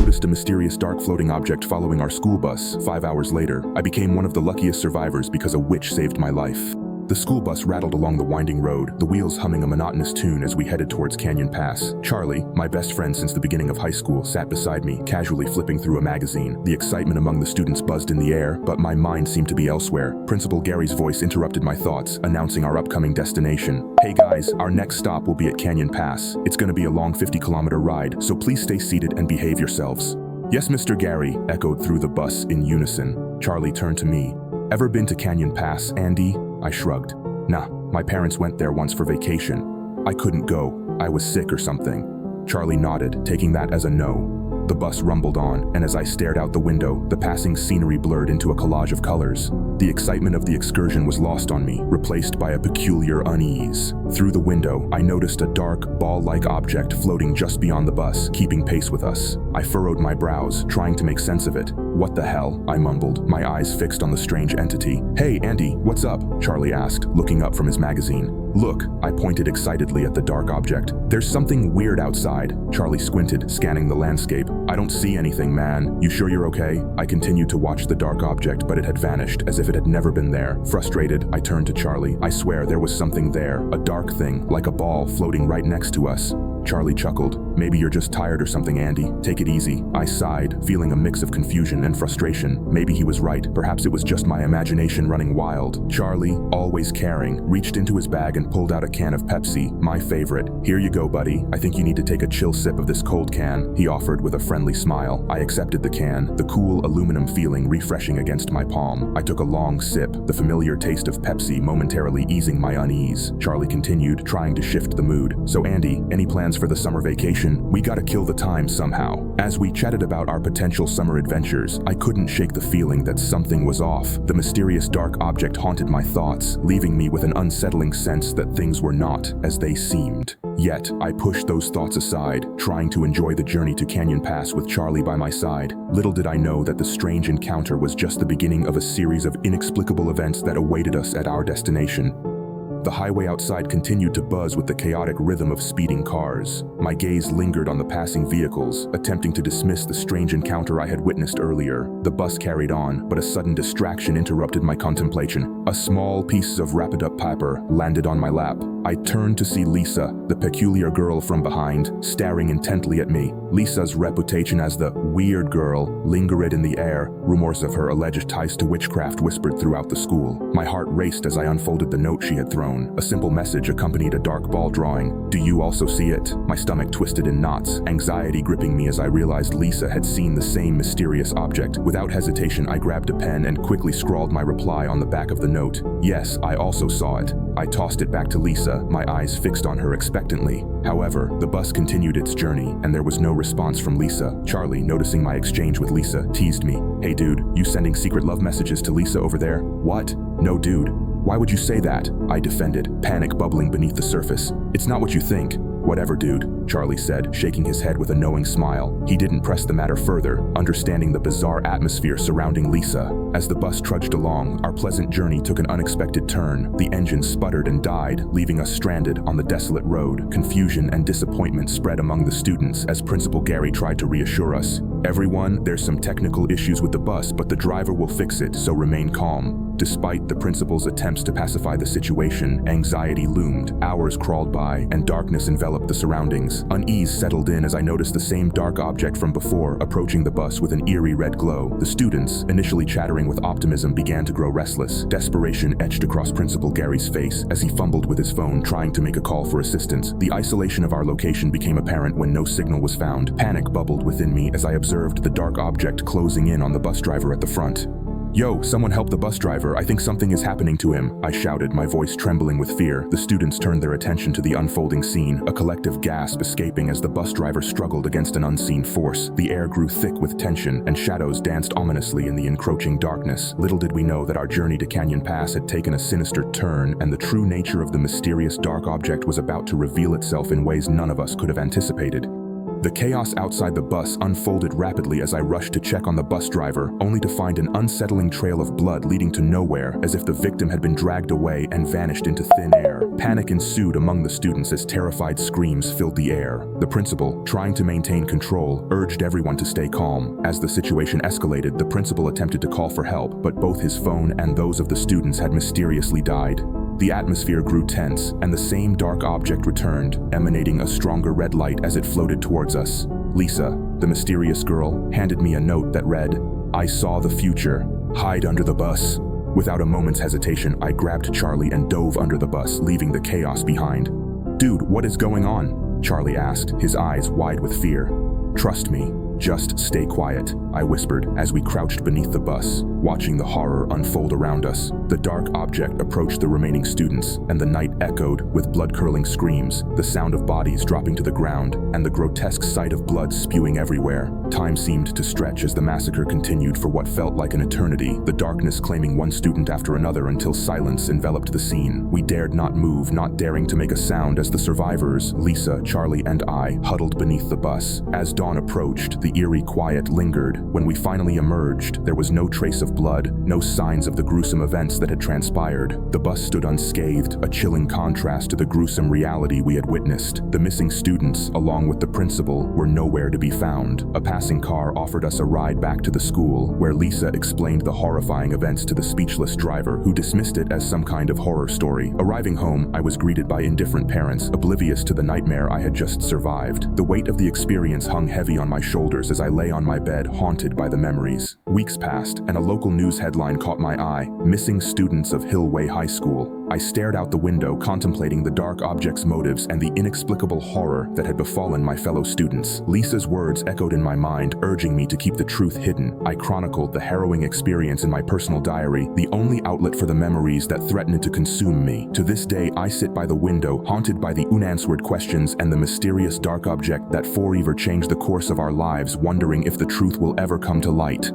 noticed a mysterious dark floating object following our school bus. 5 hours later, I became one of the luckiest survivors because a witch saved my life. The school bus rattled along the winding road, the wheels humming a monotonous tune as we headed towards Canyon Pass. Charlie, my best friend since the beginning of high school, sat beside me, casually flipping through a magazine. The excitement among the students buzzed in the air, but my mind seemed to be elsewhere. Principal Gary's voice interrupted my thoughts, announcing our upcoming destination. "Hey guys, our next stop will be at Canyon Pass. It's gonna be a long 50-kilometer ride, so please stay seated and behave yourselves." "Yes, Mr. Gary," echoed through the bus in unison. Charlie turned to me. "Ever been to Canyon Pass, Andy?" I shrugged. "Nah, my parents went there once for vacation. I couldn't go. I was sick or something." Charlie nodded, taking that as a no. The bus rumbled on, and as I stared out the window, the passing scenery blurred into a collage of colors. The excitement of the excursion was lost on me, replaced by a peculiar unease. Through the window, I noticed a dark, ball-like object floating just beyond the bus, keeping pace with us. I furrowed my brows, trying to make sense of it. "What the hell?" I mumbled, my eyes fixed on the strange entity. "Hey, Andy, what's up?" Charlie asked, looking up from his magazine. "Look," I pointed excitedly at the dark object. "There's something weird outside." Charlie squinted, scanning the landscape. "I don't see anything, man. You sure you're okay?" I continued to watch the dark object, but it had vanished, as if it had never been there. Frustrated, I turned to Charlie. "I swear there was something there, a dark thing, like a ball floating right next to us." Charlie chuckled. "Maybe you're just tired or something, Andy. Take it easy." I sighed, feeling a mix of confusion and frustration. Maybe he was right. Perhaps it was just my imagination running wild. Charlie, always caring, reached into his bag and pulled out a can of Pepsi, my favorite. "Here you go, buddy. I think you need to take a chill sip of this cold can," he offered with a friendly smile. I accepted the can, the cool aluminum feeling refreshing against my palm. I took a long sip, the familiar taste of Pepsi momentarily easing my unease. Charlie continued, trying to shift the mood. "So Andy, any plans for the summer vacation? We gotta kill the time somehow." As we chatted about our potential summer adventures, I couldn't shake the feeling that something was off. The mysterious dark object haunted my thoughts, leaving me with an unsettling sense that things were not as they seemed. Yet, I pushed those thoughts aside, trying to enjoy the journey to Canyon Pass with Charlie by my side. Little did I know that the strange encounter was just the beginning of a series of inexplicable events that awaited us at our destination. The highway outside continued to buzz with the chaotic rhythm of speeding cars. My gaze lingered on the passing vehicles, attempting to dismiss the strange encounter I had witnessed earlier. The bus carried on, but a sudden distraction interrupted my contemplation. A small piece of wrapped-up paper landed on my lap. I turned to see Lisa, the peculiar girl from behind, staring intently at me. Lisa's reputation as the weird girl lingered in the air, rumors of her alleged ties to witchcraft whispered throughout the school. My heart raced as I unfolded the note she had thrown. A simple message accompanied a dark ball drawing. "Do you also see it?" My stomach twisted in knots, anxiety gripping me as I realized Lisa had seen the same mysterious object. Without hesitation, I grabbed a pen and quickly scrawled my reply on the back of the note. "Yes, I also saw it." I tossed it back to Lisa, my eyes fixed on her expectantly. However, the bus continued its journey, and there was no response from Lisa. Charlie, noticing my exchange with Lisa, teased me. "Hey dude, you sending secret love messages to Lisa over there?" "What? No dude. Why would you say that?" I defended, panic bubbling beneath the surface. "It's not what you think." "Whatever, dude," Charlie said, shaking his head with a knowing smile. He didn't press the matter further, understanding the bizarre atmosphere surrounding Lisa. As the bus trudged along, our pleasant journey took an unexpected turn. The engine sputtered and died, leaving us stranded on the desolate road. Confusion and disappointment spread among the students as Principal Gary tried to reassure us. "Everyone, there's some technical issues with the bus, but the driver will fix it, so remain calm." Despite the principal's attempts to pacify the situation, anxiety loomed. Hours crawled by, and darkness enveloped the surroundings. Unease settled in as I noticed the same dark object from before approaching the bus with an eerie red glow. The students, initially chattering with optimism, began to grow restless. Desperation etched across Principal Gary's face as he fumbled with his phone, trying to make a call for assistance. The isolation of our location became apparent when no signal was found. Panic bubbled within me as I observed the dark object closing in on the bus driver at the front. "Yo, someone help the bus driver. I think something is happening to him," I shouted, my voice trembling with fear. The students turned their attention to the unfolding scene, a collective gasp escaping as the bus driver struggled against an unseen force. The air grew thick with tension, and shadows danced ominously in the encroaching darkness. Little did we know that our journey to Canyon Pass had taken a sinister turn, and the true nature of the mysterious dark object was about to reveal itself in ways none of us could have anticipated. The chaos outside the bus unfolded rapidly as I rushed to check on the bus driver, only to find an unsettling trail of blood leading to nowhere, as if the victim had been dragged away and vanished into thin air. Panic ensued among the students as terrified screams filled the air. The principal, trying to maintain control, urged everyone to stay calm. As the situation escalated, the principal attempted to call for help, but both his phone and those of the students had mysteriously died. The atmosphere grew tense, and the same dark object returned, emanating a stronger red light as it floated towards us. Lisa, the mysterious girl, handed me a note that read, "I saw the future. Hide under the bus." Without a moment's hesitation, I grabbed Charlie and dove under the bus, leaving the chaos behind. "Dude, what is going on?" Charlie asked, his eyes wide with fear. "Trust me. Just stay quiet," I whispered as we crouched beneath the bus, watching the horror unfold around us. The dark object approached the remaining students, and the night echoed with blood-curdling screams, the sound of bodies dropping to the ground, and the grotesque sight of blood spewing everywhere. Time seemed to stretch as the massacre continued for what felt like an eternity, the darkness claiming one student after another until silence enveloped the scene. We dared not move, not daring to make a sound as the survivors, Lisa, Charlie, and I, huddled beneath the bus. As dawn approached, the eerie quiet lingered. When we finally emerged, there was no trace of blood, no signs of the gruesome events that had transpired. The bus stood unscathed, a chilling contrast to the gruesome reality we had witnessed. The missing students, along with the principal, were nowhere to be found. A passing car offered us a ride back to the school, where Lisa explained the horrifying events to the speechless driver, who dismissed it as some kind of horror story. Arriving home, I was greeted by indifferent parents, oblivious to the nightmare I had just survived. The weight of the experience hung heavy on my shoulders as I lay on my bed, haunted by the memories. Weeks passed, and a local news headline caught my eye: "Missing students of Hillway High School." I stared out the window, contemplating the dark object's motives and the inexplicable horror that had befallen my fellow students. Lisa's words echoed in my mind, urging me to keep the truth hidden. I chronicled the harrowing experience in my personal diary, the only outlet for the memories that threatened to consume me. To this day, I sit by the window, haunted by the unanswered questions and the mysterious dark object that forever changed the course of our lives, wondering if the truth will ever come to light.